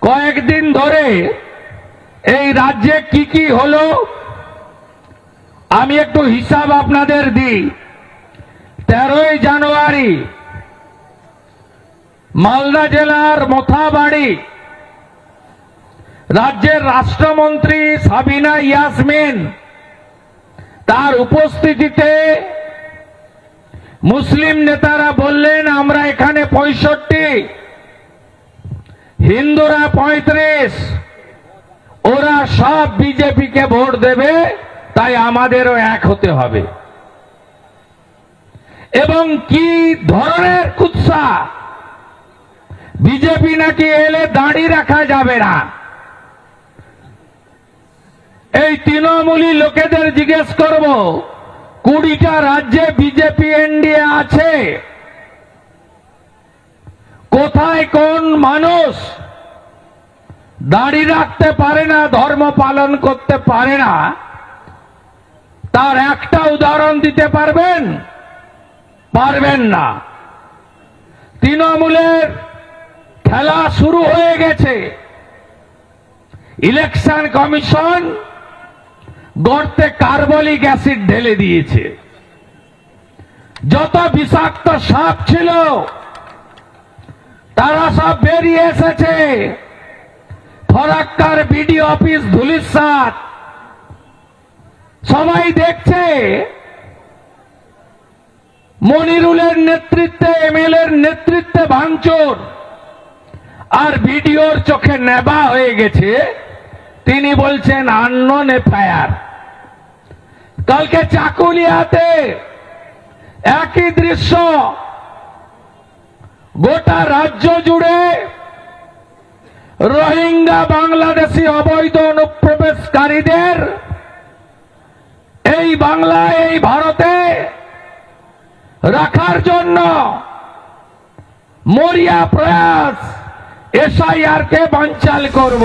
কয়েকদিন ধরে এই রাজ্যে কি কি হলো আমি একটু হিসাব আপনাদের দিই। 13ই জানুয়ারি মালদা জেলার মোথাবাড়ি রাজ্যের রাষ্ট্রমন্ত্রী সাবিনা ইয়াসমিন তার উপস্থিতিতে মুসলিম নেতারা বললেন আমরা এখানে 65, হিন্দুরা 35, ওরা সব বিজেপিকে ভোট দেবে, তাই আমাদেরও এক হতে হবে। এবং কি ধরনের কুৎসা, বিজেপি নাকি এলে দাঁড়ি রাখা যাবে না। এই তৃণমূলী লোকেদের জিজ্ঞেস করব, 20টা রাজ্যে বিজেপি এনডিএ আছে, কোথায় কোন মানুষ দাঁড়ি রাখতে পারে না, ধর্ম পালন করতে পারে না, তার একটা উদাহরণ দিতে পারবেন? পারবেন না। তৃণমূলের খেলা শুরু হয়ে গেছে। ইলেকশন কমিশন গর্তে কার্বলিক অ্যাসিড ঢেলে দিয়েছে। যত বিষাক্ত সাপ ছিল তারা সব বেরিয়ে এসেছে। ফরাক্কার বিডিও অফিস ধুলিস্বাদ সবাই দেখছে। মনিরুলের নেতৃত্বে, এমএলএর নেতৃত্বে ভাঙচুর, আর বিডিওর চোখে নেবা হয়ে গেছে। তিনি বলছেন আননোন এফআইআর। কালকে চাকুলিয়াতে একই দৃশ্য, গোটা রাজ্য জুড়ে রোহিঙ্গা বাংলাদেশি অবৈধ অনুপ্রবেশকারীদের এই বাংলায়, এই ভারতে রাখার জন্য মরিয়া প্রয়াস, এসআইআর কে বানচাল করব।